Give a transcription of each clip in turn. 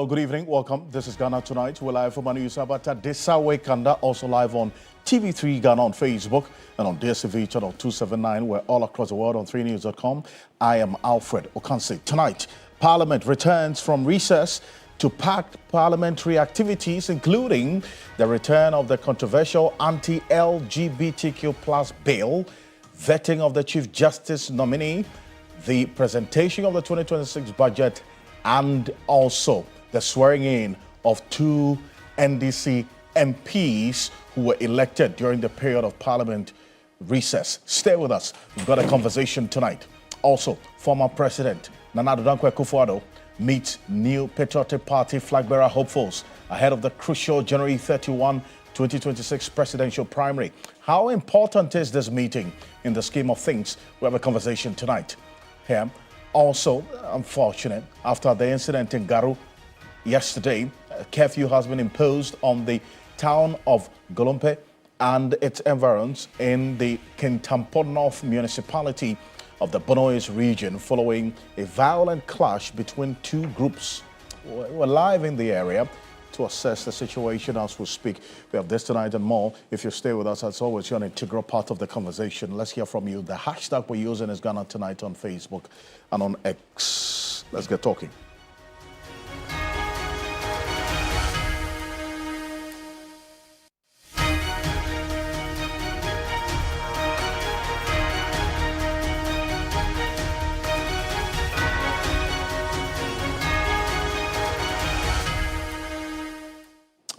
Oh, good evening, welcome. This is Ghana Tonight. We're live from Manu Sabata, Desawe Kanda, also live on TV3 Ghana on Facebook and on DSTV channel 279. We're all across the world on 3news.com. I am Alfred Okansi. Tonight, Parliament returns from recess to packed parliamentary activities, including the return of the controversial anti-LGBTQ plus bill, vetting of the Chief Justice nominee, the presentation of the 2026 budget, and also the swearing in of two NDC MPs who were elected during the period of Parliament recess. Stay with us. We've got a conversation tonight. Also, former President Nana Addo Dankwa Akufo-Addo meets new Patriotic Party flag bearer hopefuls ahead of the crucial January 31, 2026 presidential primary. How important is this meeting in the scheme of things? We have a conversation tonight here. Also, unfortunate, after the incident in Garu yesterday, a curfew has been imposed on the town of Golompe and its environs in the Kintampo North municipality of the Bonois region following a violent clash between two groups. We're live in the area to assess the situation as we speak. We have this tonight and more. If you stay with us, as always, you're an integral part of the conversation. Let's hear from you. The hashtag we're using is Ghana Tonight on Facebook and on X. Let's get talking.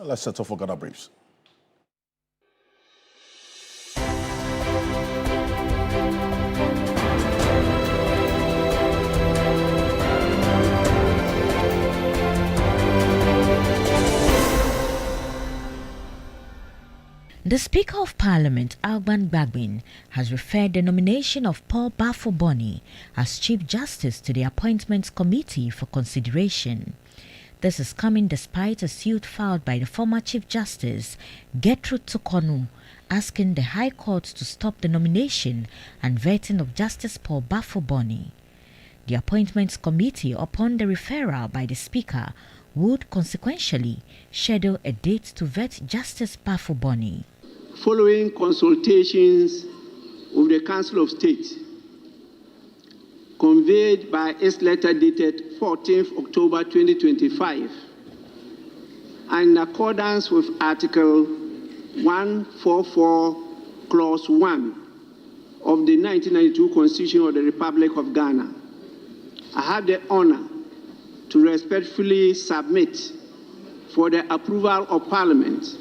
Let's settle for Ghana Briefs. The Speaker of Parliament, Alban Bagbin, has referred the nomination of Paul Bafo-Boni as Chief Justice to the Appointments Committee for consideration. This is coming despite a suit filed by the former Chief Justice, Gertrude Tukonu, asking the High Court to stop the nomination and vetting of Justice Paul Bafo-Boni. The Appointments Committee, upon the referral by the Speaker, would consequentially schedule a date to vet Justice Bafo-Boni. Following consultations with the Council of State, conveyed by its letter dated 14th October 2025, and in accordance with Article 144, Clause 1 of the 1992 Constitution of the Republic of Ghana, I have the honor to respectfully submit for the approval of Parliament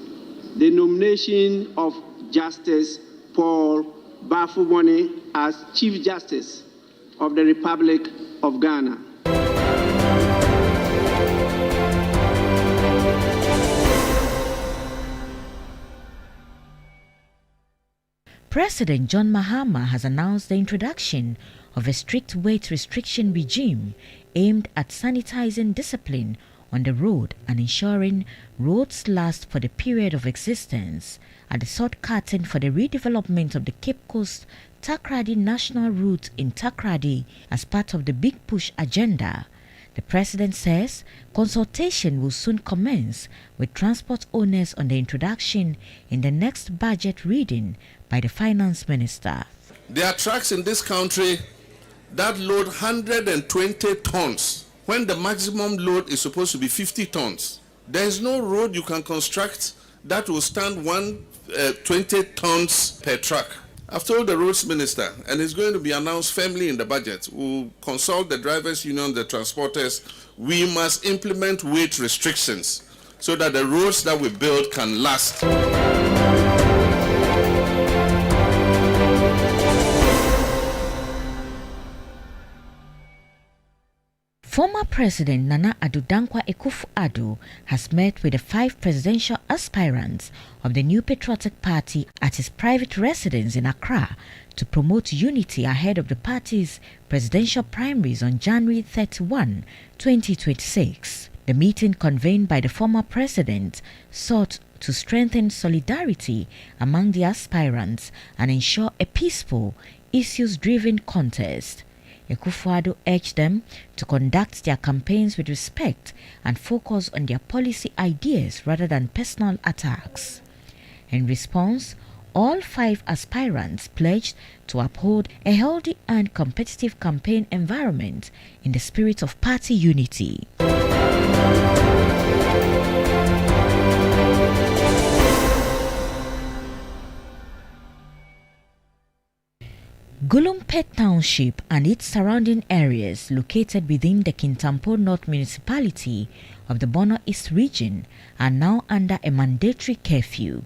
the nomination of Justice Paul Bafo-Boni as Chief Justice of the Republic of Ghana. President John Mahama has announced the introduction of a strict weight restriction regime aimed at sanitizing discipline on the road and ensuring roads last for the period of existence. At the sword curtain for the redevelopment of the Cape Coast Takoradi National Route in Takoradi as part of the Big Push agenda, the President says consultation will soon commence with transport owners on the introduction in the next budget reading by the Finance Minister. There are trucks in this country that load 120 tons when the maximum load is supposed to be 50 tons. There is no road you can construct that will stand 20 tons per truck. I've told the roads minister, and it's going to be announced firmly in the budget. We'll consult the drivers' union, the transporters. We must implement weight restrictions so that the roads that we build can last. Former President Nana Addo Dankwa Akufo-Addo has met with the 5 presidential aspirants of the New Patriotic Party at his private residence in Accra to promote unity ahead of the party's presidential primaries on January 31, 2026. The meeting, convened by the former president, sought to strengthen solidarity among the aspirants and ensure a peaceful, issues-driven contest. Akufo-Addo urged them to conduct their campaigns with respect and focus on their policy ideas rather than personal attacks. In response, all 5 aspirants pledged to uphold a healthy and competitive campaign environment in the spirit of party unity. Gulumpet Township and its surrounding areas located within the Kintampo North municipality of the Bono East region are now under a mandatory curfew.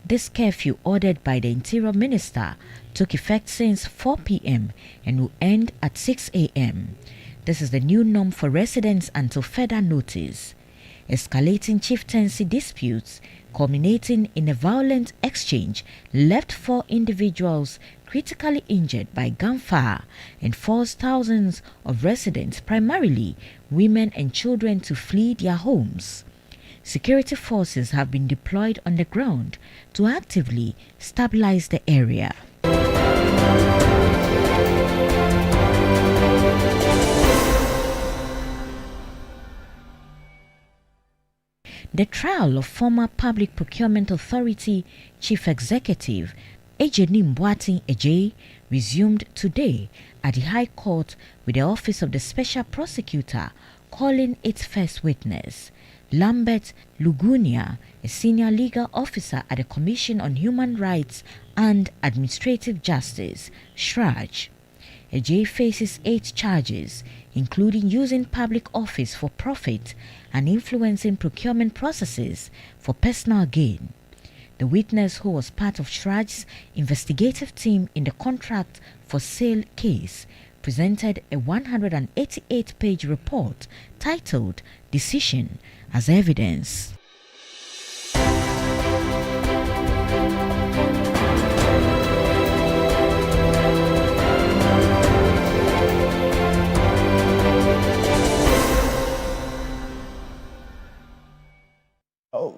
This curfew, ordered by the Interior Minister, took effect since 4 p.m. and will end at 6 a.m. This is the new norm for residents until further notice. Escalating chieftaincy disputes, culminating in a violent exchange, left 4 individuals critically injured by gunfire and forced thousands of residents, primarily women and children, to flee their homes. Security forces have been deployed on the ground to actively stabilize the area. The trial of former Public Procurement Authority Chief Executive Ejeni Boateng Ejei resumed today at the High Court, with the Office of the Special Prosecutor calling its first witness, Lambert Lugunia, a senior legal officer at the Commission on Human Rights and Administrative Justice, SHRAJ. Ejei faces 8 charges, including using public office for profit and influencing procurement processes for personal gain. The witness, who was part of SHRAJ's investigative team in the contract for sale case, presented a 188-page report titled Decision as evidence.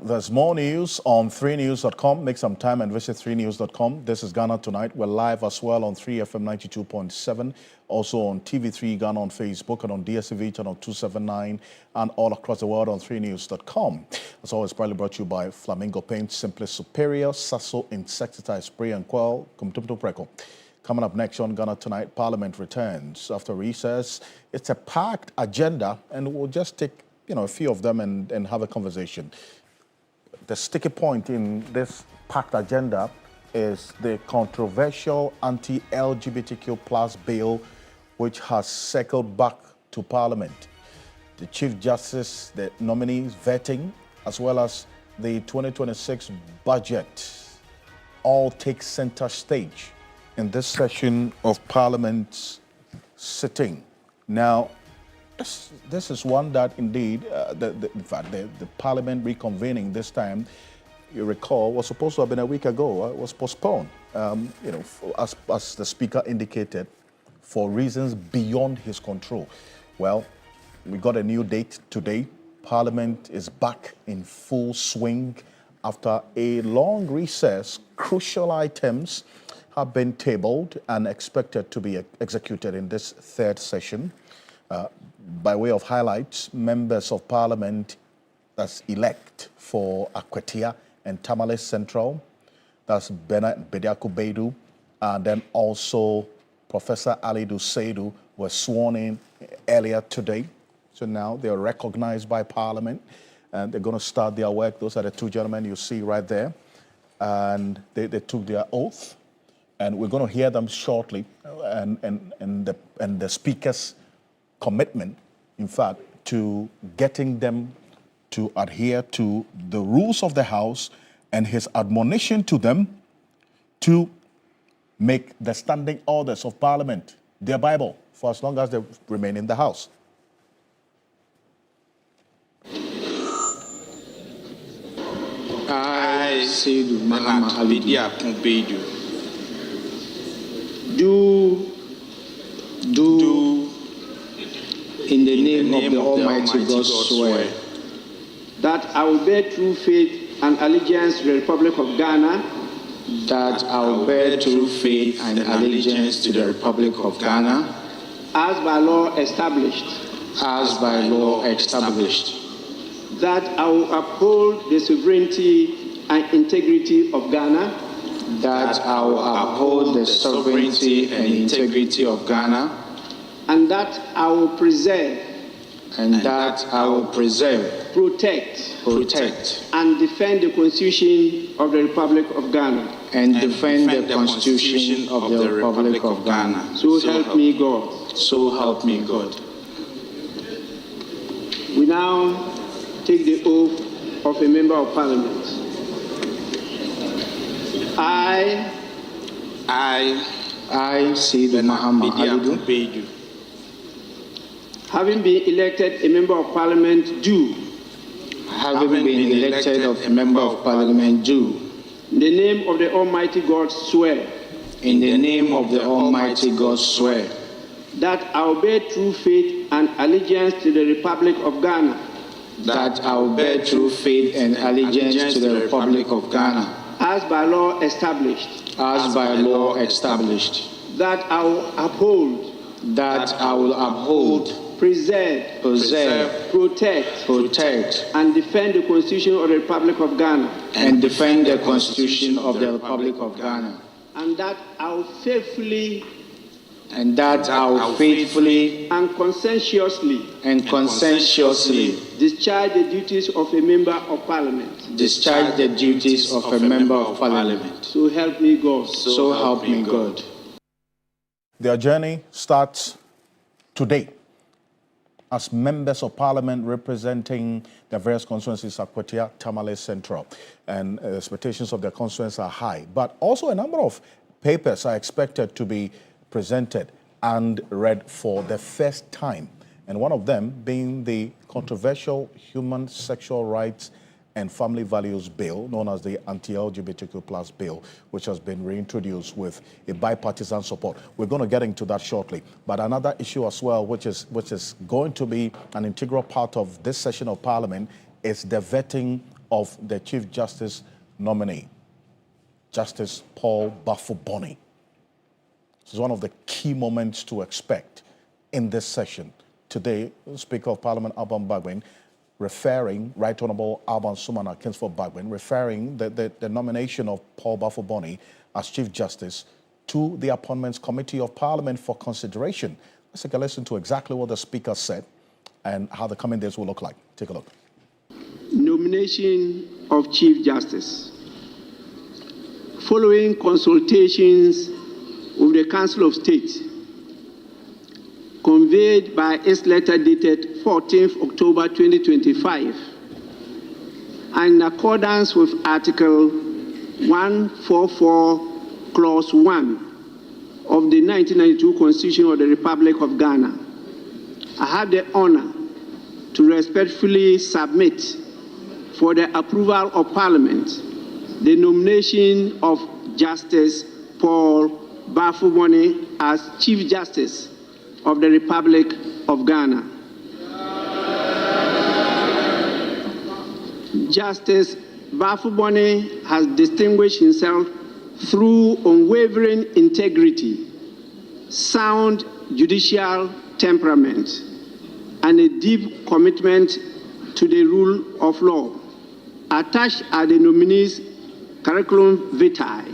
There's more news on 3news.com. Make some time and visit 3news.com. This is Ghana Tonight. We're live as well on 3FM 92.7, also on TV3 Ghana on Facebook and on DSTV channel 279, and all across the world on 3news.com. As always, proudly brought to you by Flamingo Paint, Simply Superior, Sasso Insecticide Spray and Quell, Kumtumto Preco. Coming up next on Ghana Tonight, Parliament returns after recess. It's a packed agenda, and we'll just take a few of them and have a conversation. The sticky point in this packed agenda is the controversial anti-LGBTQ plus bill, which has circled back to Parliament. The Chief Justice, the nominees vetting, as well as the 2026 budget all take center stage in this session of Parliament's sitting. Now, this is one that indeed, in fact, the Parliament reconvening this time, you recall, was supposed to have been a week ago. It was postponed, as the Speaker indicated, for reasons beyond his control. Well, we got a new date today. Parliament is back in full swing after a long recess. Crucial items have been tabled and expected to be executed in this third session. By way of highlights, members of Parliament that's elect for Akwatia and Tamale Central, that's Bernard Bediako Baidu, and then also Professor Alidu Seidu were sworn in earlier today. So now they're recognized by Parliament, and they're going to start their work. Those are the 2 gentlemen you see right there, and they took their oath, and we're going to hear them shortly, and the Speaker's commitment, in fact, to getting them to adhere to the rules of the House and his admonition to them to make the standing orders of Parliament their Bible for as long as they remain in the House. I, Seydou Mahama Alidu, do in the name of the Almighty God swear that I will bear true faith and allegiance to the Republic of Ghana, that I will bear true faith and allegiance to the Republic of Ghana, as by law established, as by law established, that I will uphold the sovereignty and integrity of Ghana, that I will uphold the sovereignty and integrity of Ghana, and that I will preserve, protect, and defend the Constitution of the Republic of Ghana. and defend the Constitution of the Republic of Ghana. So help me God. So help me God. We now take the oath of a member of Parliament. I, Sidi Muhammad Alidu, having been elected a member of Parliament, do, having been elected a member of Parliament, do, in the name of the Almighty God, swear in the name of the Almighty God, swear that I will bear true faith and allegiance to the Republic of Ghana, that I will bear true faith and allegiance to the Republic of Ghana, as by law established, that I will uphold, preserve, protect, and defend the Constitution of the Republic of Ghana, and defend the Constitution of the Republic of Ghana, and that I will faithfully and conscientiously discharge the duties of a member of Parliament. So help me God. So help me God. Their journey starts today as members of Parliament representing the various constituencies of Akwatia, Tamale Central, and expectations of their constituents are high. But also a number of papers are expected to be presented and read for the first time, and one of them being the controversial Human Sexual Rights and Family Values Bill, known as the Anti-LGBTQ+ Bill, which has been reintroduced with a bipartisan support. We're going to get into that shortly. But another issue as well, which is going to be an integral part of this session of Parliament, is the vetting of the Chief Justice nominee, Justice Paul Bafuboni. This is one of the key moments to expect in this session. Today, Speaker of Parliament Alban Bagbin, Right Honourable Alban Sumana Kingsford Bagbin, referring the nomination of Paul Bafuboni as Chief Justice to the Appointments Committee of Parliament for consideration. Let's take a listen to exactly what the Speaker said and how the coming days will look like. Take a look. Nomination of Chief Justice. Following consultations with the Council of State, conveyed by its letter dated 14th October 2025, and in accordance with Article 144, Clause 1 of the 1992 Constitution of the Republic of Ghana, I have the honor to respectfully submit for the approval of Parliament the nomination of Justice Paul Bafuboni as Chief Justice of the Republic of Ghana. Justice Bafuboni has distinguished himself through unwavering integrity, sound judicial temperament, and a deep commitment to the rule of law. Attached are the nominee's curriculum vitae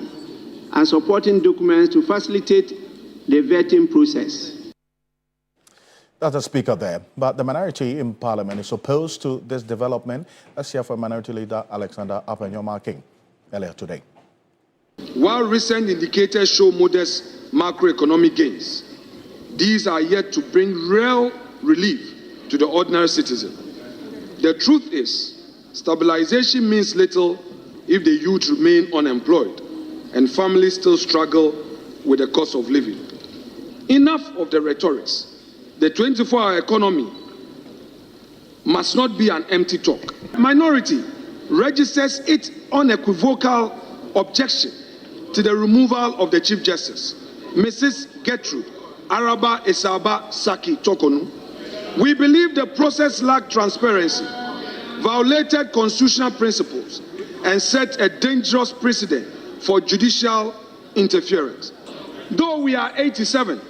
and supporting documents to facilitate the vetting process. That's the Speaker there. But the minority in Parliament is opposed to this development. Let's hear from Minority Leader Alexander Apenyoma-King earlier today. While recent indicators show modest macroeconomic gains, these are yet to bring real relief to the ordinary citizen. The truth is, stabilization means little if the youth remain unemployed and families still struggle with the cost of living. Enough of the rhetorics. The 24-hour economy must not be an empty talk. Minority registers its unequivocal objection to the removal of the Chief Justice, Mrs. Gertrude Araba Esaba Saki Tokonu. We believe the process lacked transparency, violated constitutional principles, and set a dangerous precedent for judicial interference. Though we are 87,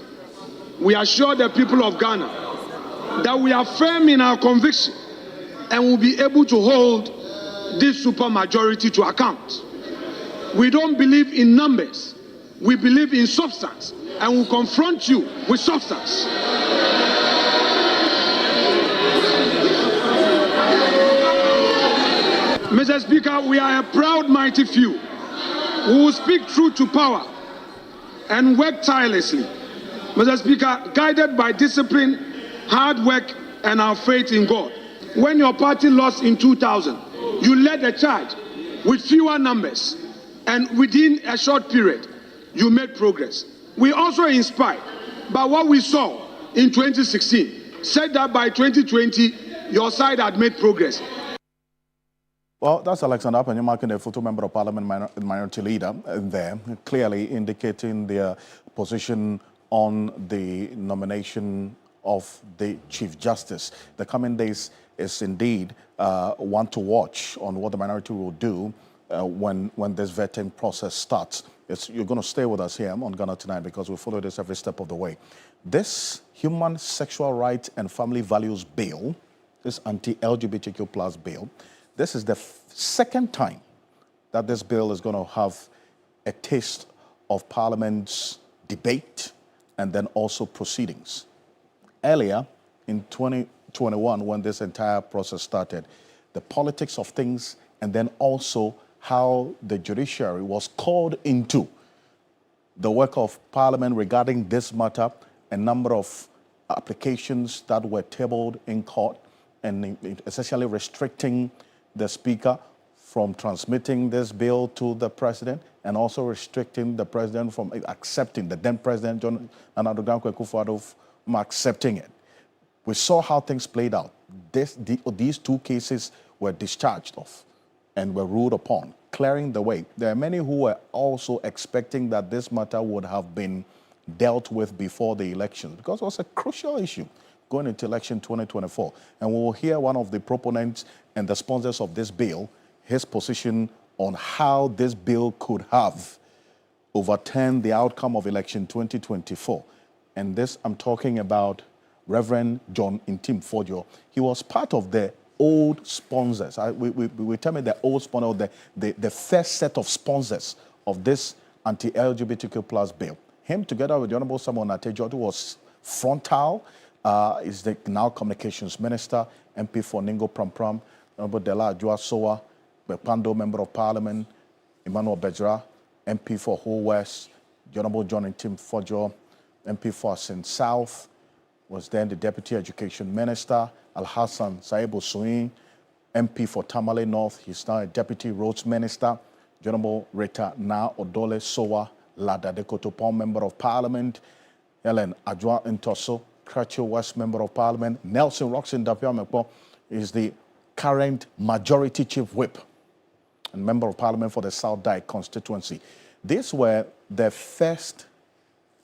we assure the people of Ghana that we are firm in our conviction and will be able to hold this supermajority to account. We don't believe in numbers, we believe in substance, and will confront you with substance. Mr. Speaker, we are a proud, mighty few who will speak truth to power and work tirelessly. Mr. Speaker, guided by discipline, hard work, and our faith in God. When your party lost in 2000, you led the charge with fewer numbers, and within a short period, you made progress. We also inspired by what we saw in 2016, said that by 2020, your side had made progress. Well, that's Alexander Apanyama, a full member of parliament, minority leader there, clearly indicating their position on the nomination of the Chief Justice. The coming days is indeed one to watch on what the minority will do when this vetting process starts. You're going to stay with us here on Ghana Tonight because we follow this every step of the way. This Human Sexual Rights and Family Values Bill, this anti-LGBTQ plus bill, this is the second time that this bill is going to have a taste of Parliament's debate and then also proceedings. Earlier, in 2021, when this entire process started, the politics of things and then also how the judiciary was called into the work of Parliament regarding this matter, a number of applications that were tabled in court and essentially restricting the Speaker from transmitting this bill to the President and also restricting the President from accepting, the then President, John Nana Addo Akufo-Addo, from accepting it. We saw how things played out. These two cases were discharged of and were ruled upon, clearing the way. There are many who were also expecting that this matter would have been dealt with before the election because it was a crucial issue going into election 2024. And we will hear one of the proponents and the sponsors of this bill, his position on how this bill could have overturned the outcome of election 2024. And this, I'm talking about Reverend John Ntim Fordjour. He was part of the old sponsors. We tell me the old sponsor, the first set of sponsors of this anti-LGBTQ plus bill. Him together with the Honorable Samuel Natejo, who was frontal, is the now communications minister, MP for Ningo Pram, Honorable Dela Adwoa-Sowa, Bepando Member of Parliament, Emmanuel Bejra, MP for Whole West, the Honorable John Ntim Fordjour, MP for Asin South, was then the Deputy Education Minister, Al-Hassan Saibu Suin, MP for Tamale North, he's now a Deputy Roads Minister, the Honorable Rita Na Odole Sowa, Lada de Kotopon Member of Parliament, Helen Adjoa Ntoso, Kratio West Member of Parliament, Nelson Roxon Dapiamepo is the current Majority Chief Whip and Member of Parliament for the South Dyke constituency. These were the first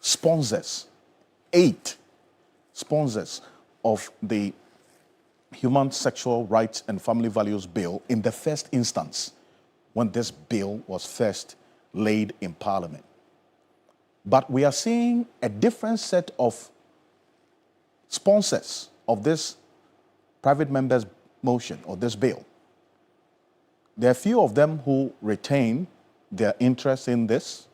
sponsors, 8 sponsors of the Human Sexual Rights and Family Values Bill in the first instance when this bill was first laid in Parliament. But we are seeing a different set of sponsors of this private member's motion or this bill. There are few of them who retain their interest in this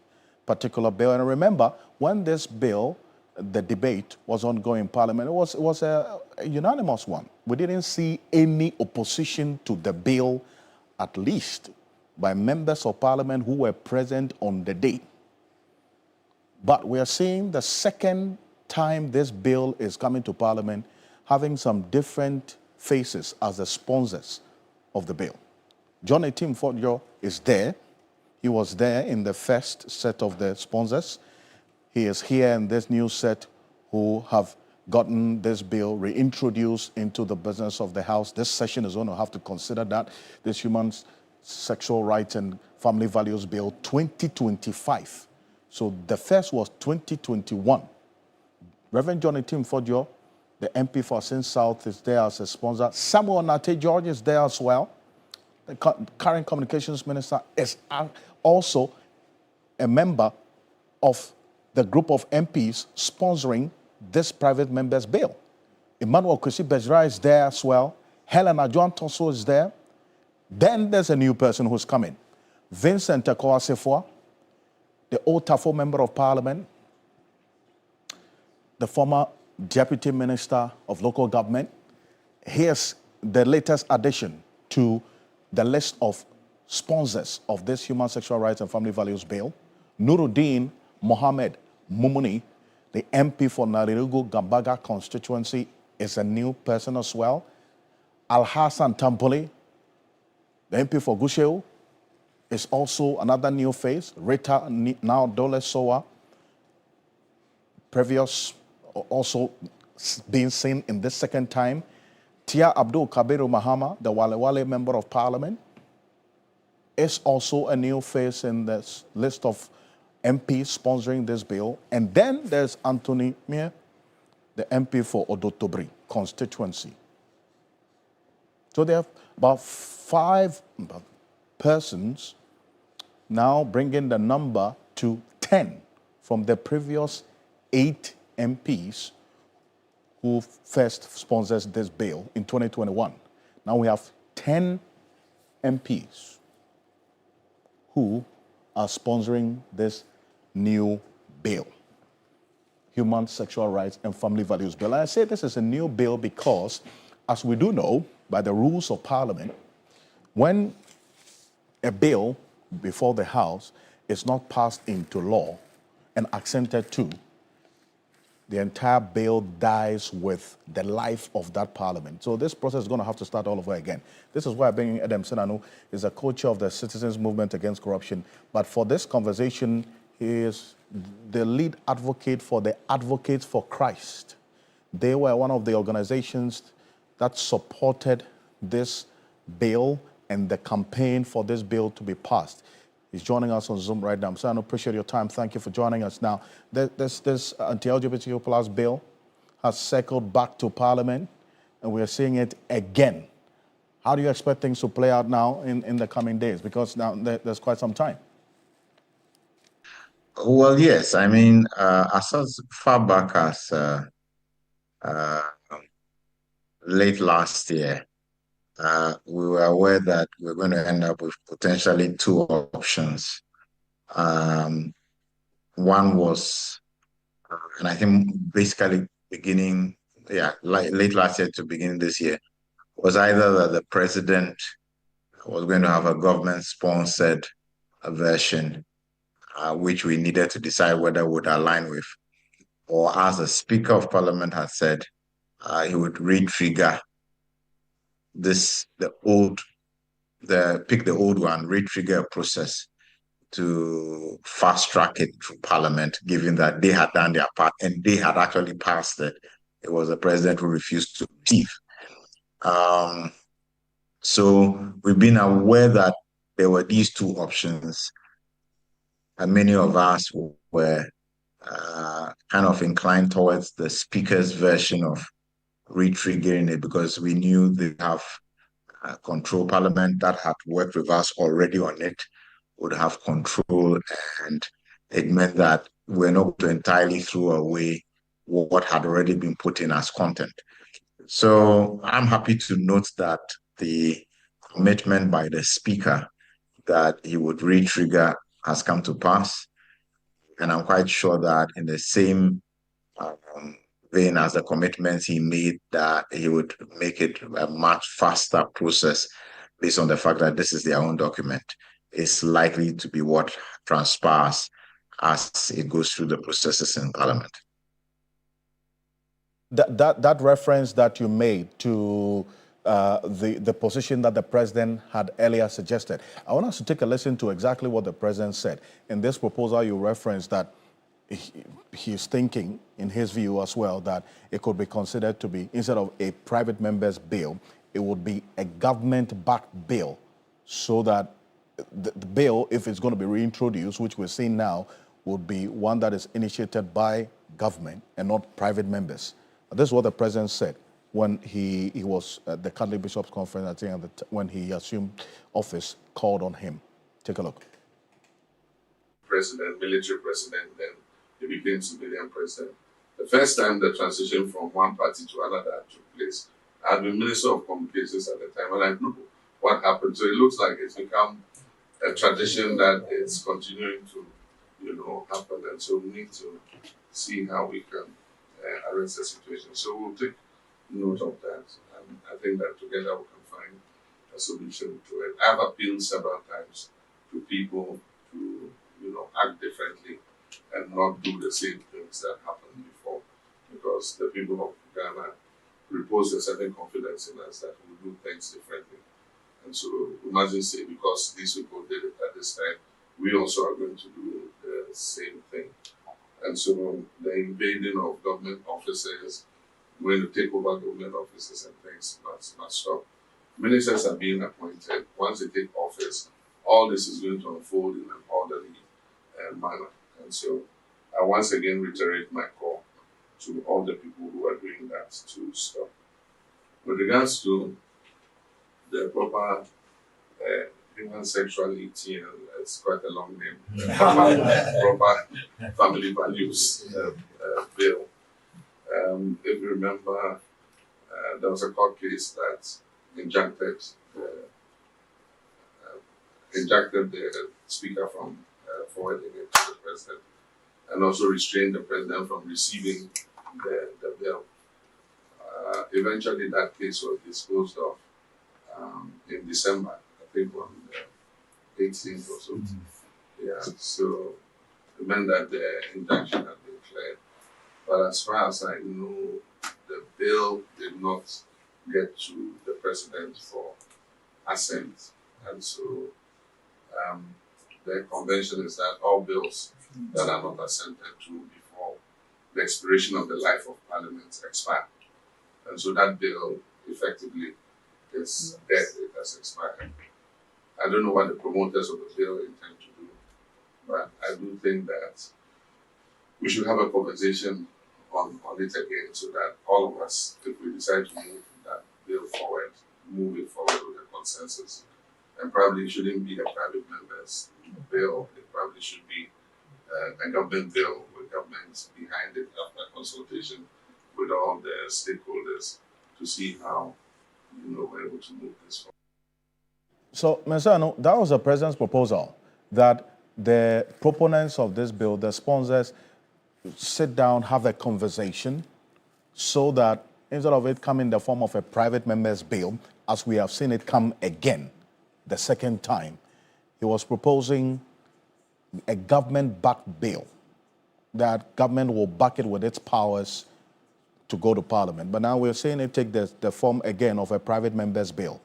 particular bill. And remember, when this bill, the debate was ongoing in Parliament, it was a unanimous one. We didn't see any opposition to the bill, at least by members of Parliament who were present on the day. But we are seeing the second time this bill is coming to Parliament having some different faces as the sponsors of the bill. John Ntim Fordjour is there. He was there in the first set of the sponsors. He is here in this new set who have gotten this bill reintroduced into the business of the House. This session is going to have to consider that, this Human Sexual Rights and Family Values Bill 2025. So the first was 2021. Reverend John Ntim Fordjour, the MP for Asin South, is there as a sponsor. Samuel Natejo is there as well. The current communications minister is also a member of the group of MPs sponsoring this private member's bill. Emmanuel Kwesi Bejra is there as well. Helena John Tosso is there. Then there's a new person who's coming. Vincent Takoa Sefwa, the old Tafo member of parliament, the former deputy minister of local government. Here's the latest addition to the list of sponsors of this Human Sexual Rights and Family Values Bill. Nuruddin Mohammed Mumuni, the MP for Narirugu Gambaga constituency, is a new person as well. Al-Hassan Tampoli, the MP for Gusheu, is also another new face. Rita now Dole Sowa, previous also being seen in this second time. Tia Abdul Kabiru Mahama, the Wale member of parliament, is also a new face in this list of MPs sponsoring this bill. And then there's Anthony Mie, the MP for Odotobri constituency. So they have about 5 persons, now bringing the number to 10 from the previous 8 MPs who first sponsors this bill in 2021. Now we have 10 MPs who are sponsoring this new bill, Human Sexual Rights and Family Values Bill. And I say this is a new bill because, as we do know, by the rules of Parliament, when a bill before the House is not passed into law and accented to, the entire bill dies with the life of that parliament. So this process is going to have to start all over again. This is why I bring in Adam Senanu, is a co-chair of the Citizens Movement Against Corruption. But for this conversation, he is the lead advocate for the Advocates for Christ. They were one of the organizations that supported this bill and the campaign for this bill to be passed. He's joining us on Zoom right now. So I appreciate your time. Thank you for joining us. Now, this anti-LGBTQ plus bill has circled back to Parliament, and we're seeing it again. How do you expect things to play out now in the coming days? Because now there's quite some time. Well, yes. I mean, as far back as late last year, we were aware that we're going to end up with potentially 2 options. One was, and I think basically beginning, late last year to beginning this year, was either that the president was going to have a government-sponsored version, which we needed to decide whether would align with, or as the Speaker of Parliament had said, he would re-trigger pick the old one, re-trigger a process to fast-track it through Parliament, given that they had done their part and they had actually passed it. It was the president who refused to receive. So we've been aware that there were these 2 options, and many of us were kind of inclined towards the Speaker's version of re-triggering it, because we knew they have control. Parliament that had worked with us already on it would have control, and it meant that we're not going to entirely throw away what had already been put in as content. So I'm happy to note that the commitment by the Speaker that he would re-trigger has come to pass, and I'm quite sure that in the same vein as the commitments he made, that he would make it a much faster process based on the fact that this is their own document, is likely to be what transpires as it goes through the processes in Parliament. That reference that you made to the position that the president had earlier suggested, I want us to take a listen to exactly what the president said. In this proposal, you referenced that he's thinking, in his view as well, that it could be considered to be, instead of a private member's bill, it would be a government-backed bill, so that the bill, if it's going to be reintroduced, which we're seeing now, would be one that is initiated by government and not private members. This is what the president said when he was at the Catholic Bishops' Conference, I think, when he assumed office, called on him. Take a look. President, military president, then he became civilian president. The first time the transition from one party to another took place, I had been Minister of Communications at the time, and I know what happened. So it looks like it's become a tradition that is continuing to, happen. And so we need to see how we can arrest the situation. So we'll take note of that. And I think that together we can find a solution to it. I've appealed several times to people to, act differently and not do the same things that happened before, because the people of Ghana repose a certain confidence in us that we do things differently. And so we mustn't say because these people did it at this time, we also are going to do the same thing. And so the invading of government offices, going to take over government offices and things must stop. Ministers are being appointed. Once they take office, all this is going to unfold in an orderly manner. And so I once again reiterate my call to all the people who are doing that to stop. With regards to the proper human sexuality, and it's quite a long name, proper family values bill. If you remember, there was a court case that injuncted the speaker from forwarding it to the president, and also restrained the president from receiving the bill. Eventually, that case was disposed of in December, I think on the 18th or so. Yeah, so it meant that the injunction had been cleared. But as far as I know, the bill did not get to the president for assent. And so the convention is that all bills that are not assented to before the expiration of the life of Parliament expire. And so that bill effectively is dead, it has expired. I don't know what the promoters of the bill intend to do, but I do think that we should have a conversation on it again so that all of us, if we decide to move that bill forward, move it forward with a consensus. And probably it shouldn't be a private member's bill, it probably should be a government bill with governments behind it after consultation with all the stakeholders to see how we're able to move this forward. So, Mensah, that was the president's proposal that the proponents of this bill, the sponsors, sit down, have a conversation so that instead of it coming in the form of a private member's bill, as we have seen it come again, the second time, he was proposing a government-backed bill, that government will back it with its powers to go to Parliament. But now we're seeing it take the form again of a private member's bill.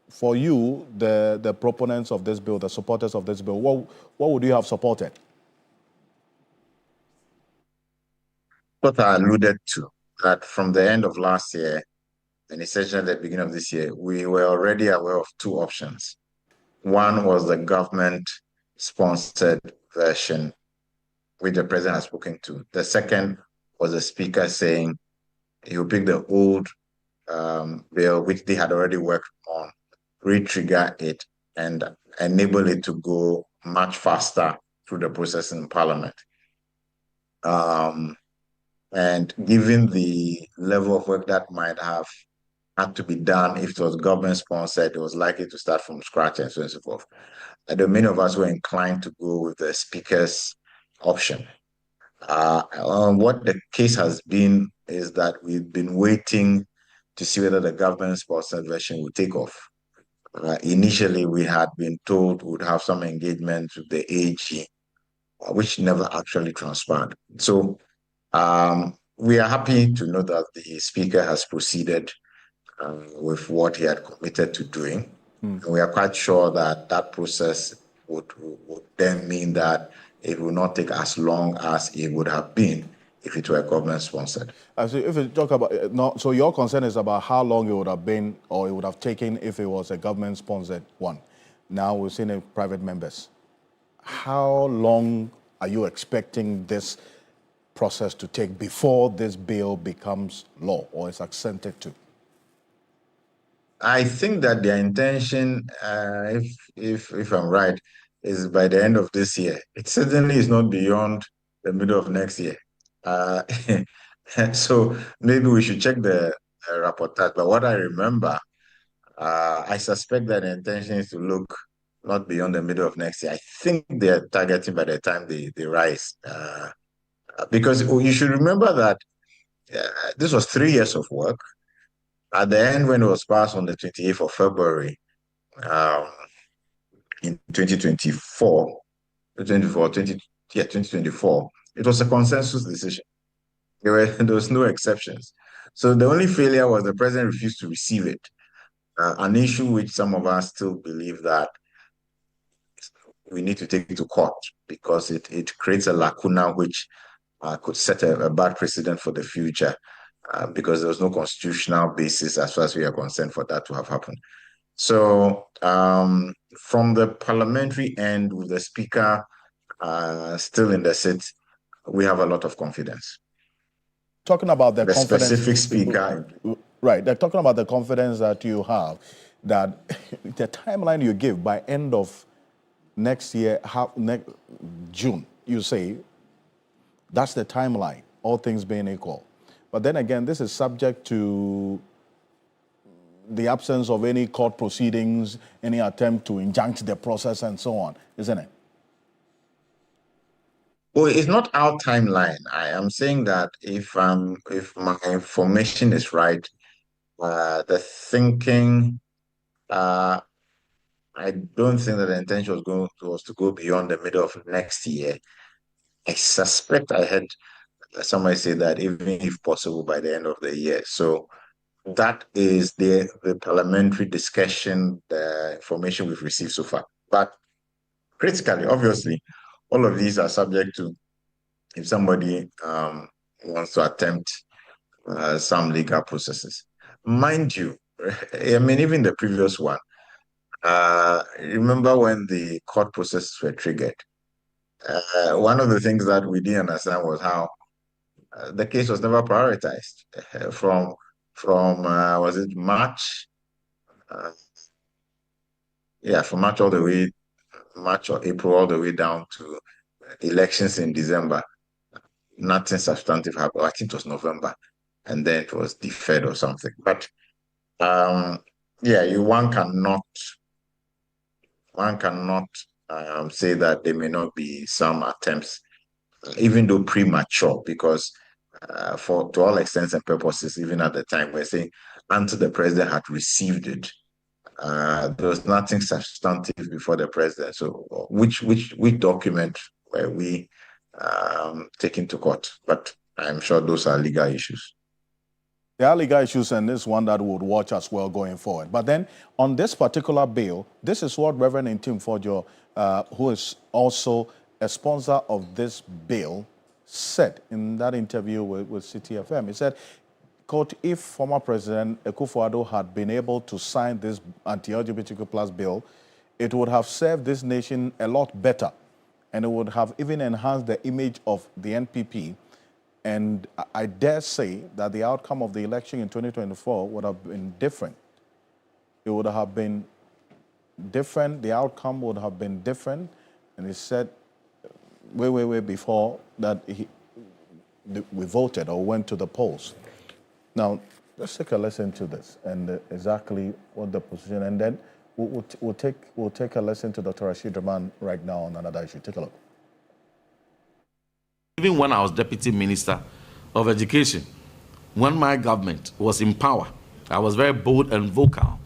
For you, the proponents of this bill, the supporters of this bill, what would you have supported? What I alluded to, that from the end of last year and essentially at the beginning of this year, we were already aware of two options. One was the government-sponsored version, which the president has spoken to. The second was the speaker saying he will pick the old bill, which they had already worked on, re-trigger it, and enable it to go much faster through the process in Parliament. And given the level of work that might have had to be done if it was government-sponsored, it was likely to start from scratch and so on and so forth. Many of us were inclined to go with the speaker's option. What the case has been is that we've been waiting to see whether the government-sponsored version will take off. Initially, we had been told we would have some engagement with the AG, which never actually transpired. So we are happy to know that the speaker has proceeded with what he had committed to doing. And we are quite sure that that process would then mean that it will not take as long as it would have been if it were government-sponsored. So if you talk about, so your concern is about how long it would have been or it would have taken if it was a government-sponsored one. Now we're seeing it private members. How long are you expecting this process to take before this bill becomes law or is assented to? I think that their intention, if I'm right, is by the end of this year. It certainly is not beyond the middle of next year. So maybe we should check the rapporteur. But what I remember, I suspect that the intention is to look not beyond the middle of next year. I think they're targeting by the time they rise. Because you should remember that this was 3 years of work. At the end, when it was passed on the 28th of February in 2024, it was a consensus decision. There was no exceptions. So the only failure was the president refused to receive it. An issue which some of us still believe that we need to take it to court because it creates a lacuna which could set a bad precedent for the future because there was no constitutional basis as far as we are concerned for that to have happened. So from the parliamentary end, with the speaker still in the seat, we have a lot of confidence. Talking about the confidence, specific speaker. Right, they're talking about the confidence that you have, that the timeline you give by end of next year, June, you say, that's the timeline, all things being equal. But then again, this is subject to the absence of any court proceedings, any attempt to injunct the process and so on, isn't it? Well, it's not our timeline. I am saying that if my information is right, the thinking, I don't think that the intention was to go beyond the middle of next year. I suspect I heard somebody say that even if possible by the end of the year. So that is the parliamentary discussion, the information we've received so far. But critically, obviously, all of these are subject to if somebody wants to attempt some legal processes. Mind you, I mean, even the previous one, remember when the court processes were triggered? One of the things that we didn't understand was how the case was never prioritized from was it March? From March all the way, March or April all the way down to elections in December. Nothing substantive happened. I think it was November, and then it was deferred or something. But one cannot say that there may not be some attempts, even though premature, because to all extents and purposes, even at the time, we're saying until the president had received it, there was nothing substantive before the president. So which document were we taken to court? But I'm sure those are legal issues. There are legal issues, and this one that we would watch as well going forward. But then on this particular bill, this is what Reverend Ntim Fordjour, who is also a sponsor of this bill, said in that interview with City FM. He said, quote, if former President Akufo-Addo had been able to sign this anti-LGBTQ plus bill, it would have served this nation a lot better, and it would have even enhanced the image of the NPP. And I dare say that the outcome of the election in 2024 would have been different. It would have been different. The outcome would have been different. And he said way before that we voted or went to the polls. Now, let's take a listen to this and exactly what the position, and then we'll take a listen to Dr. Rashid Draman right now on another issue. Take a look. Even when I was Deputy Minister of Education, when my government was in power, I was very bold and vocal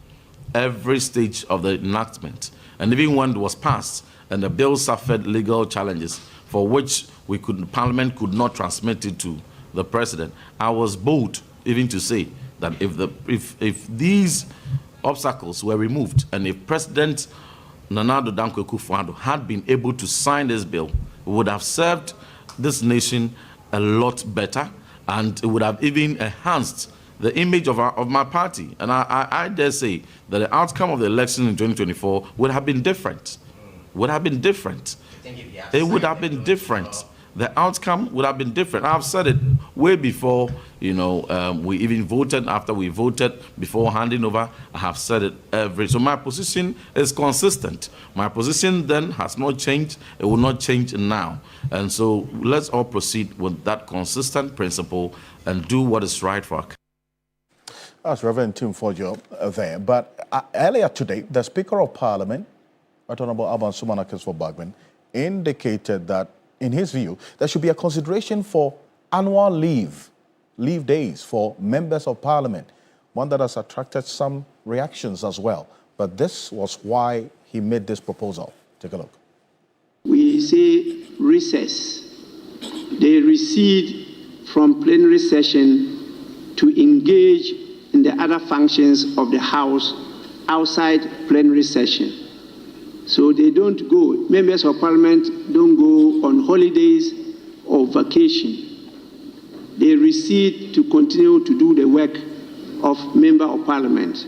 every stage of the enactment. And even when it was passed and the bill suffered legal challenges for which Parliament could not transmit it to the President, I was bold even to say that if these obstacles were removed and if President Nana Addo Dankwa Akufo-Addo had been able to sign this bill, it would have served this nation a lot better, and it would have even enhanced the image of my party. And I dare say that the outcome of the election in 2024 would have been different. Would have been different. It would have been different. The outcome would have been different. I've said it way before, we even voted, after we voted, before handing over. I have said it so my position is consistent. My position then has not changed. It will not change now. And so let's all proceed with that consistent principle and do what is right for our country. That's Reverend Tim Fojo there. But earlier today, the Speaker of Parliament, Honorable Alban Sumana Kesfo-Bachman, indicated that, in his view, there should be a consideration for annual leave days for members of Parliament, one that has attracted some reactions as well. But this was why he made this proposal. Take a look. We say recess. They recede from plenary session to engage in the other functions of the House outside plenary session. So they don't go, members of Parliament don't go on holidays or vacation. They recede to continue to do the work of Member of Parliament.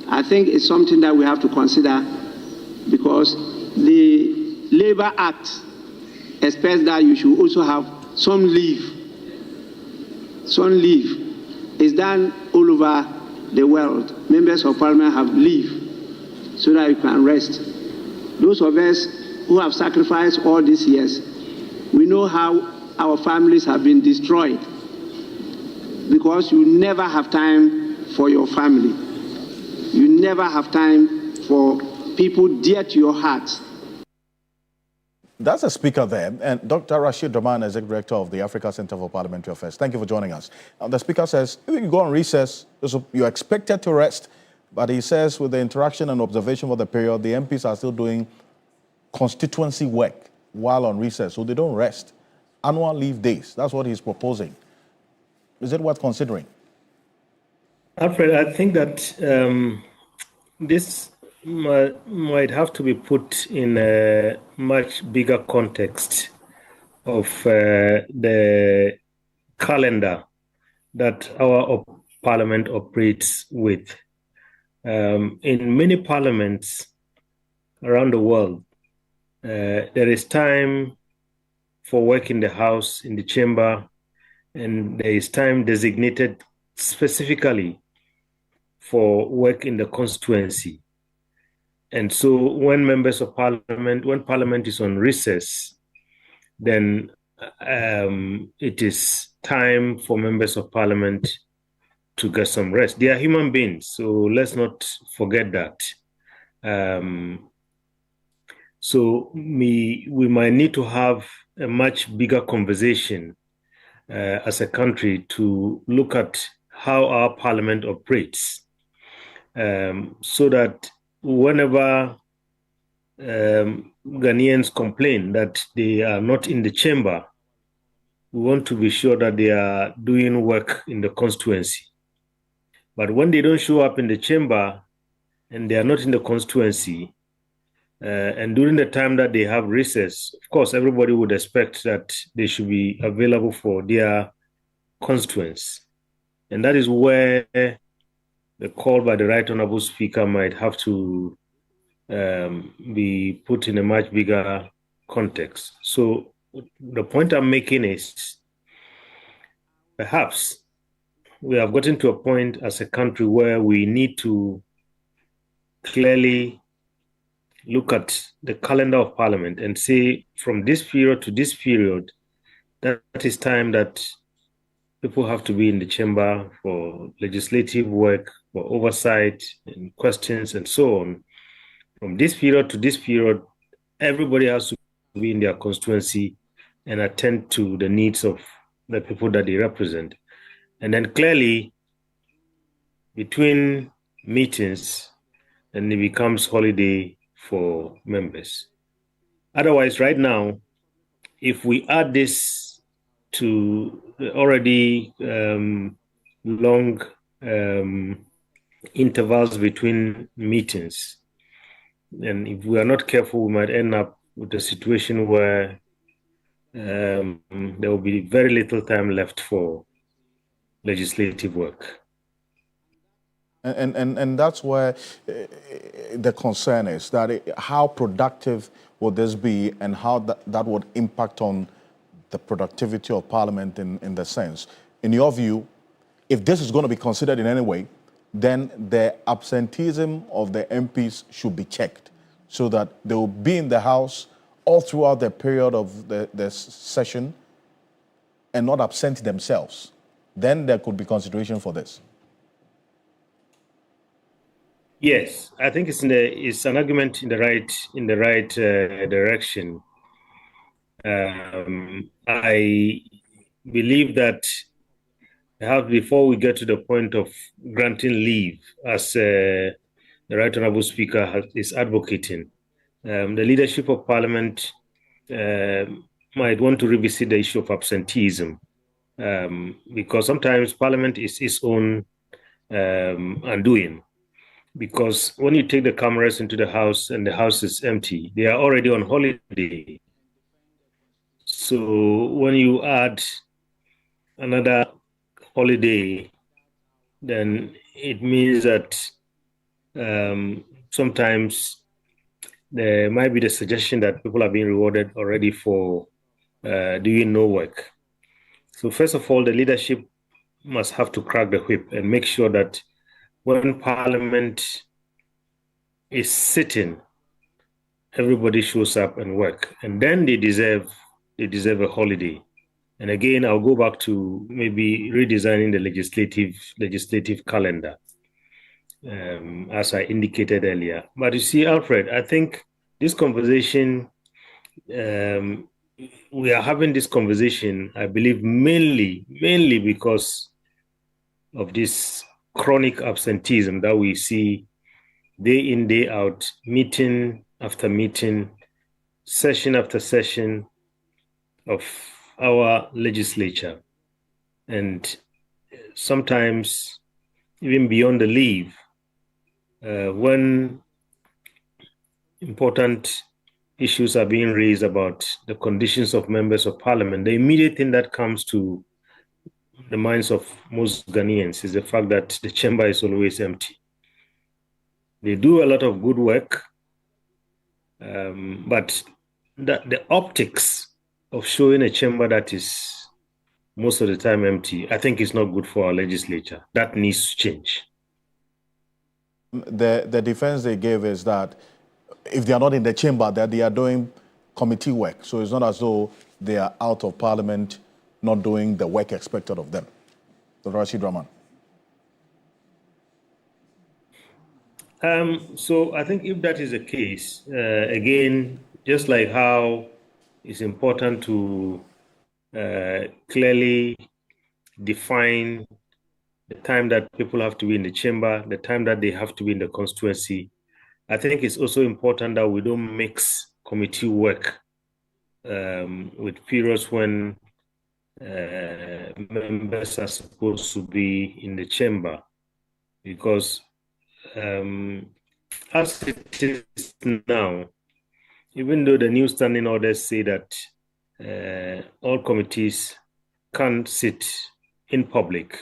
I think it's something that we have to consider, because the Labour Act expects that you should also have some leave. Some leave is done all over the world. Members of Parliament have leave so that you can rest. Those of us who have sacrificed all these years, we know how our families have been destroyed, because you never have time for your family. You never have time for people dear to your heart. That's the speaker there. And Dr. Rashid Draman, Executive Director of the Africa Center for Parliamentary Affairs. Thank you for joining us. The speaker says, if you go on recess, you're expected to rest, but he says with the interaction and observation for the period, the MPs are still doing constituency work while on recess, so they don't rest. Annual leave days, that's what he's proposing. Is it worth considering? Alfred, I think that this might have to be put in a much bigger context of the calendar that our parliament operates with. In many parliaments around the world, there is time for work in the House, in the chamber, and there is time designated specifically for work in the constituency. And so when members of Parliament, when Parliament is on recess, then it is time for members of Parliament to get some rest. They are human beings, so let's not forget that. So we might need to have a much bigger conversation as a country to look at how our Parliament operates, so that whenever Ghanaians complain that they are not in the chamber, we want to be sure that they are doing work in the constituency. But when they don't show up in the chamber and they are not in the constituency, and during the time that they have recess, of course, everybody would expect that they should be available for their constituents. And that is where the call by the Right Honourable Speaker might have to be put in a much bigger context. So the point I'm making is, perhaps we have gotten to a point as a country where we need to clearly look at the calendar of Parliament and say, from this period to this period, that is time that people have to be in the chamber for legislative work, for oversight and questions and so on. From this period to this period, everybody has to be in their constituency and attend to the needs of the people that they represent. And then clearly, between meetings, then it becomes holiday for members. Otherwise, right now, if we add this to the already long intervals between meetings, and if we are not careful, we might end up with a situation where there will be very little time left for legislative work. And that's where the concern is, that how productive would this be, and how that would impact on the productivity of Parliament in the sense. In your view, if this is going to be considered in any way, then the absenteeism of the MPs should be checked so that they will be in the House all throughout the period of the session and not absent themselves. Then there could be consideration for this. Yes, I think it's an argument in the right direction. I believe that perhaps before we get to the point of granting leave, as the Right Honourable Speaker is advocating, the leadership of Parliament might want to revisit the issue of absenteeism, because sometimes Parliament is its own undoing. Because when you take the cameras into the House and the House is empty, they are already on holiday. So when you add another holiday, then it means that sometimes there might be the suggestion that people are being rewarded already for doing no work. So first of all, the leadership must have to crack the whip and make sure that when Parliament is sitting, everybody shows up and work, and then they deserve a holiday. And again, I'll go back to maybe redesigning the legislative calendar, as I indicated earlier. But you see, Alfred, I think this conversation, we are having this conversation, I believe, mainly because of this chronic absenteeism that we see day in, day out, meeting after meeting, session after session of our legislature. And sometimes even beyond the leave, when important issues are being raised about the conditions of members of Parliament, the immediate thing that comes to the minds of most Ghanaians is the fact that the chamber is always empty. They do a lot of good work, but the optics of showing a chamber that is most of the time empty, I think is not good for our legislature. That needs to change. The defense they gave is that if they are not in the chamber, that they are doing committee work. So it's not as though they are out of Parliament not doing the work expected of them. Dr. Rashid Rahman. So I think if that is the case, again, just like how it's important to clearly define the time that people have to be in the chamber, the time that they have to be in the constituency, I think it's also important that we don't mix committee work with periods when members are supposed to be in the chamber, because as it is now, even though the new standing orders say that all committees can't sit in public,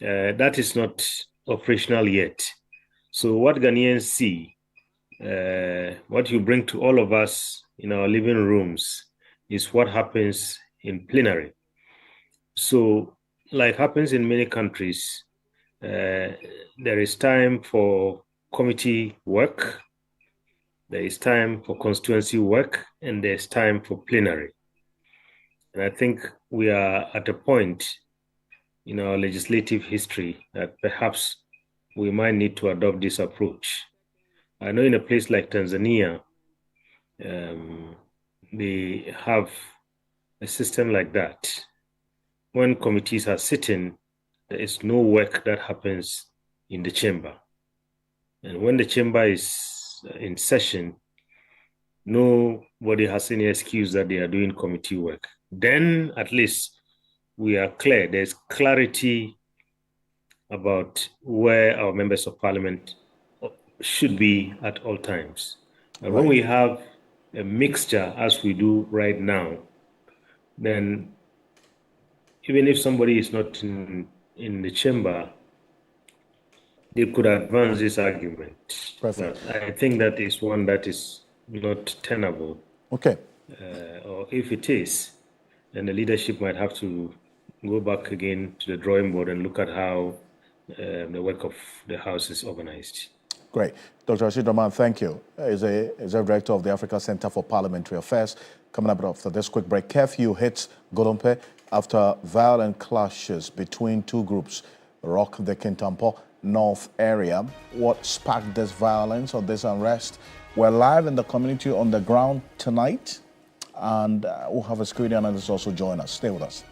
that is not operational yet. So what Ghanaians see, what you bring to all of us in our living rooms is what happens in plenary. So, like happens in many countries, there is time for committee work, there is time for constituency work, and there's time for plenary. And I think we are at a point in our legislative history that perhaps we might need to adopt this approach. I know in a place like Tanzania, they have a system like that. When committees are sitting, there is no work that happens in the chamber. And when the chamber is in session, nobody has any excuse that they are doing committee work. Then at least we are clear. There's clarity about where our members of Parliament should be at all times. And when we have a mixture, as we do right now, then even if somebody is not in the chamber, they could advance this argument. Perfect. But I think that is one that is not tenable. Okay. Or if it is, then the leadership might have to go back again to the drawing board and look at how the work of the House is organized. Great. Dr. Rashid Rahman, thank you. He's a director of the Africa Center for Parliamentary Affairs. Coming up after this quick break, curfew hits Golompe after violent clashes between two groups rock the Kintampo North area. What sparked this violence or this unrest? We're live in the community on the ground tonight, and we'll have a security analyst also join us. Stay with us.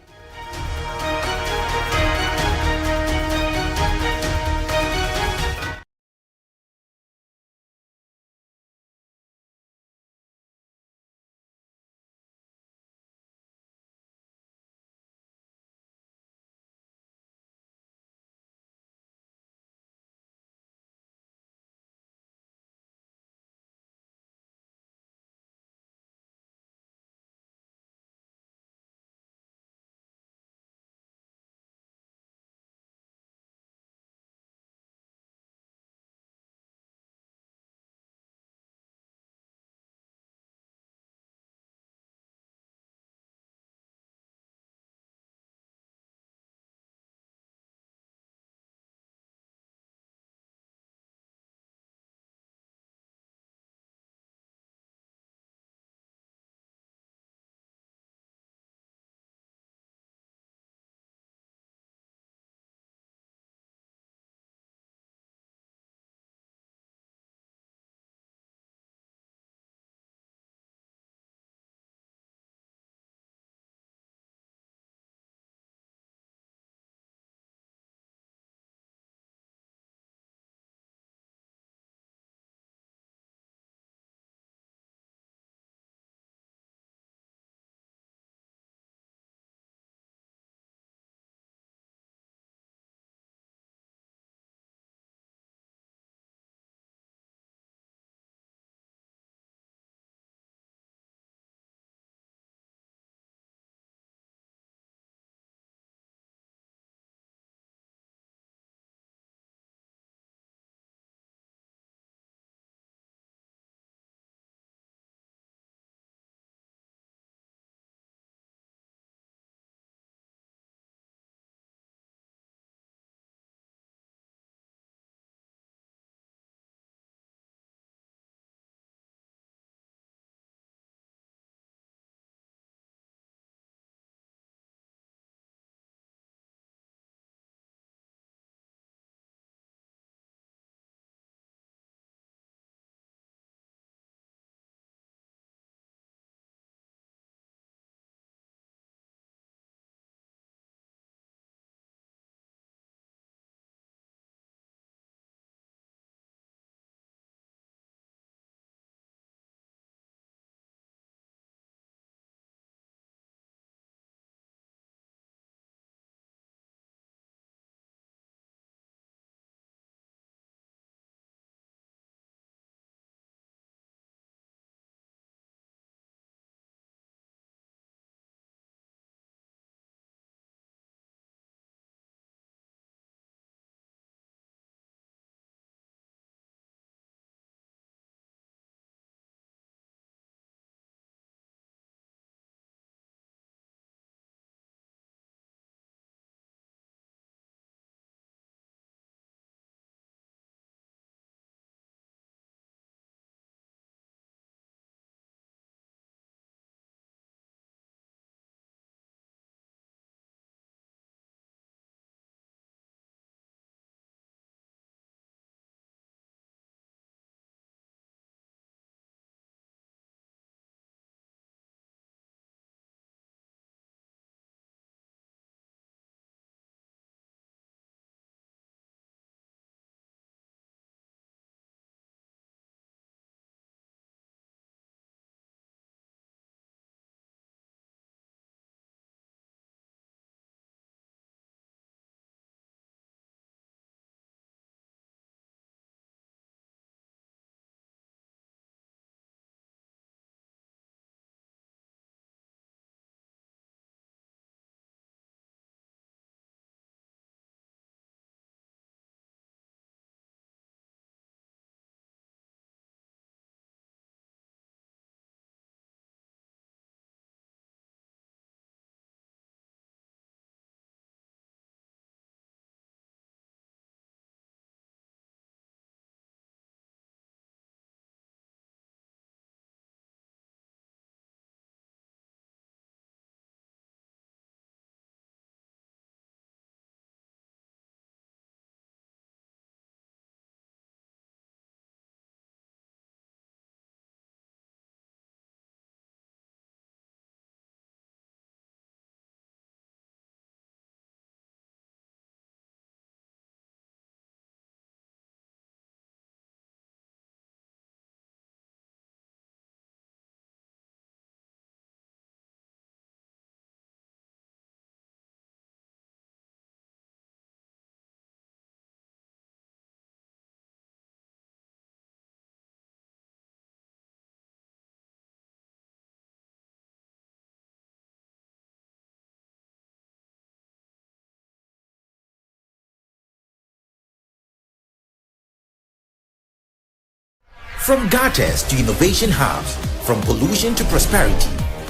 From gutters to innovation hubs, from pollution to prosperity,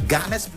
Ghana's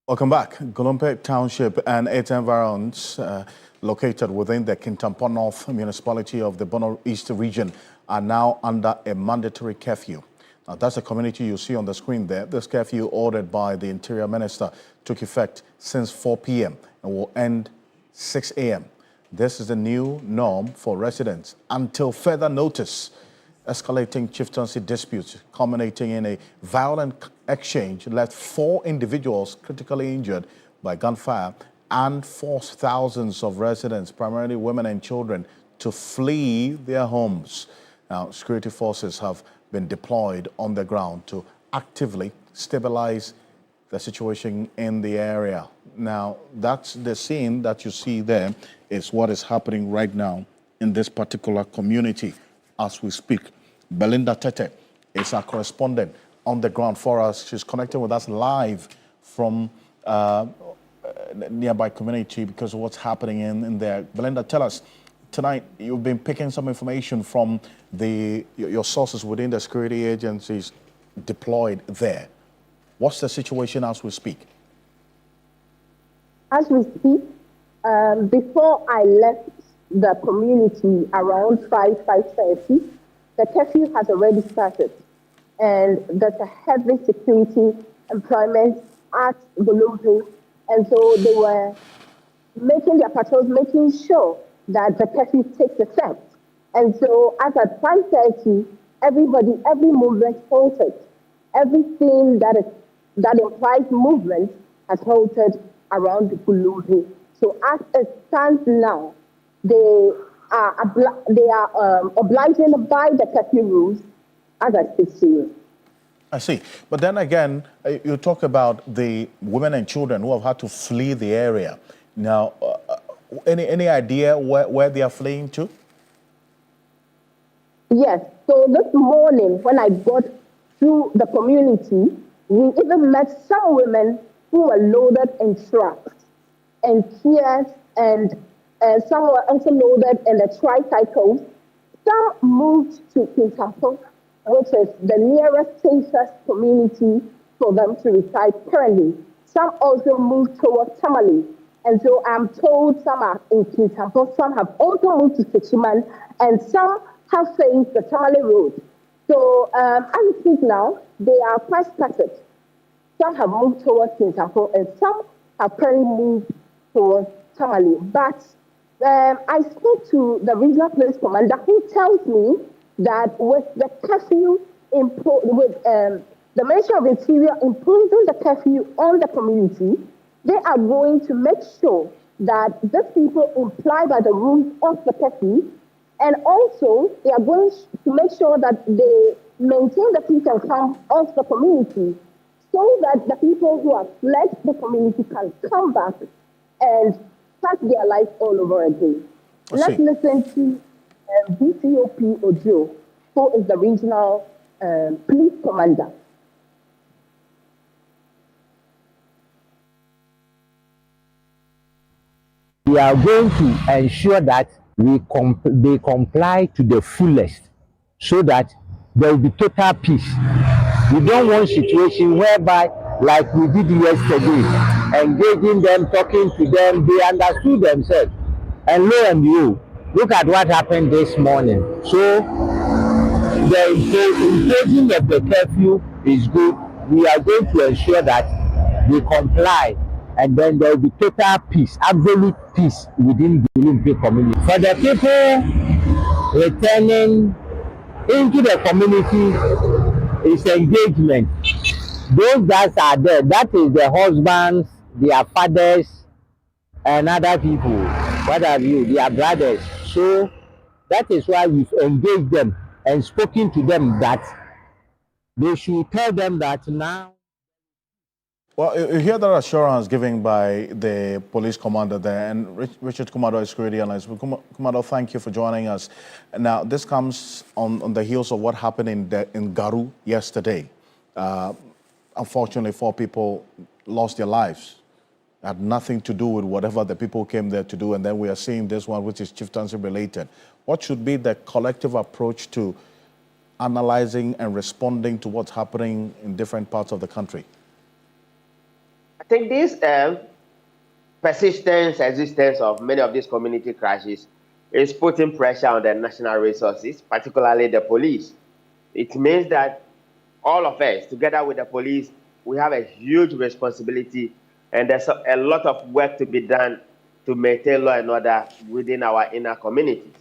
Welcome back. Gulumpe Township and its environs, located within the Kintampo North municipality of the Bono East region, are now under a mandatory curfew. Now, that's the community you see on the screen there. This curfew, ordered by the Interior Minister, took effect since 4 p.m. and will end 6 a.m. This is the new norm for residents until further notice. Escalating chieftaincy disputes culminating in a violent exchange left 4 individuals critically injured by gunfire and forced thousands of residents, primarily women and children, to flee their homes. Now, security forces have been deployed on the ground to actively stabilize the situation in the area. Now, that's the scene that you see there is what is happening right now in this particular community as we speak. Belinda Tete is our correspondent on the ground for us. She's connecting with us live from nearby community because of what's happening in there. Belinda, tell us, tonight you've been picking some information from your sources within the security agencies deployed there. What's the situation as we speak? As we speak, before I left the community around 5:30, the curfew has already started, and there's a heavy security employment at Gulumpe, and so they were making their patrols, making sure that the curfew takes effect. And so as at 5:30, every movement halted. Everything that implies movement has halted around Gulumpe. So as it stands now, they are obliging by the curfew rules as I speak to you. I see. But then again, you talk about the women and children who have had to flee the area. Now, any idea where they are fleeing to? Yes. So this morning, when I got to the community, we even met some women who were loaded in trucks and kiosks, and some were also loaded in the tricycles. Some moved to Kintampo, which is the nearest safest community for them to reside currently. Some also moved towards Tamale. And so I'm told some are in Kintampo, some have also moved to Sechiman, and some have faced the Tamale Road. So as we speak now, they are quite scattered. Some have moved towards Kintampo, and some have currently moved towards Tamale. But I spoke to the regional police commander, who tells me that with the curfew, with the Ministry of Interior imposing the curfew on the community, they are going to make sure that the people imply by the rules of the curfew And also, they are going to make sure that they maintain the peace and calm of the community so that the people who have fled the community can come back and start their life all over again. Let's listen to DCOP Ojo, who is the regional police commander. We are going to ensure that they comply to the fullest so that there will be total peace. We don't want situation whereby, like we did yesterday, engaging them, talking to them, they understood themselves. And lo and behold, look at what happened this morning. So the imposing of the curfew is good. We are going to ensure that they comply, and then there will be total peace, absolute peace within the Olympic community. For the people returning into the community, is engagement. Those that are there, that is the husbands, their fathers, and other people, what have you, their brothers. So that is why we've engaged them and spoken to them that they should tell them that now. Well, you hear that assurance given by the police commander there, and Richard Kumado is security analyst. Kumado, thank you for joining us. Now, this comes on the heels of what happened in Garu yesterday. Unfortunately, 4 people lost their lives. It had nothing to do with whatever the people came there to do, and then we are seeing this one, which is chieftaincy related. What should be the collective approach to analyzing and responding to what's happening in different parts of the country? I think this existence of many of these community crashes is putting pressure on the national resources, particularly the police. It means that all of us, together with the police, we have a huge responsibility, and there's a lot of work to be done to maintain law and order within our inner communities.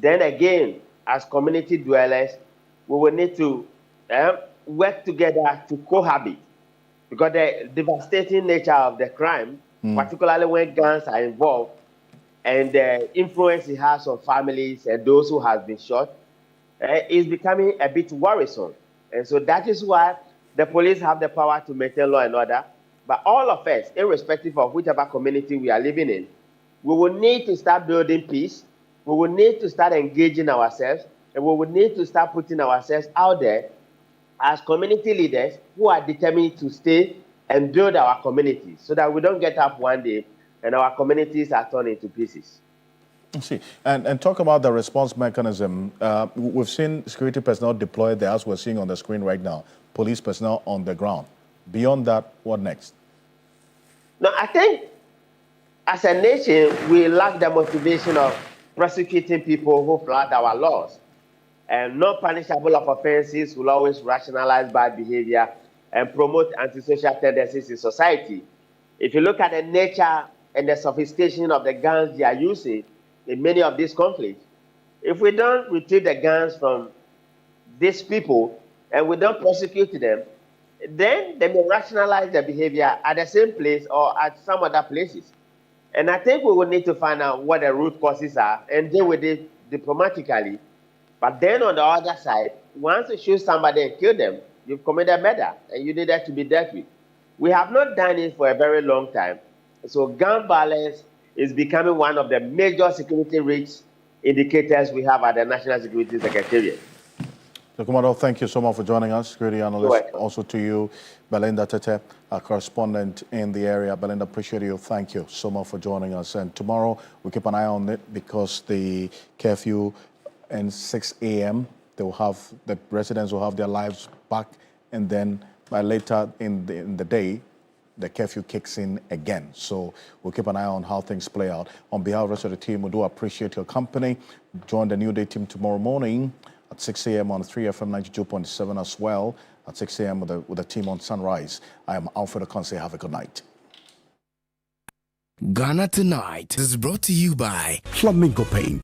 Then again, as community dwellers, we will need to work together to cohabit, because the devastating nature of the crime, particularly when guns are involved, and the influence it has on families and those who have been shot, is becoming a bit worrisome. And so that is why the police have the power to maintain law and order. But all of us, irrespective of whichever community we are living in, we will need to start building peace. We will need to start engaging ourselves, and we will need to start putting ourselves out there as community leaders who are determined to stay and build our communities so that we don't get up one day and our communities are torn into pieces. I see. And talk about the response mechanism. We've seen security personnel deployed there, as we're seeing on the screen right now, police personnel on the ground. Beyond that, what next? No, I think as a nation, we lack the motivation of prosecuting people who flout our laws. And non-punishable offenses will always rationalize bad behavior and promote antisocial tendencies in society. If you look at the nature and the sophistication of the guns they are using in many of these conflicts, if we don't retrieve the guns from these people and we don't prosecute them, then they may rationalize their behavior at the same place or at some other places. And I think we will need to find out what the root causes are and deal with it diplomatically. But then on the other side, once you shoot somebody and kill them, you've committed murder and you need that to be dealt with. We have not done it for a very long time. So gun violence is becoming one of the major security risks indicators we have at the National Security Secretariat. Kumado, thank you so much for joining us, security analyst. Also to you, Belinda Tete, our correspondent in the area. Belinda, appreciate you. Thank you so much for joining us. And tomorrow, we'll keep an eye on it because the curfew and 6 a.m., the residents will have their lives back, and then by later in the day, the curfew kicks in again. So we'll keep an eye on how things play out. On behalf of the rest of the team, we do appreciate your company. Join the New Day team tomorrow morning at 6 a.m. on 3FM 92.7 as well, at 6 a.m. with the team on Sunrise. I am Alfred Okonse. Have a good night. Ghana Tonight is brought to you by Flamingo Paint.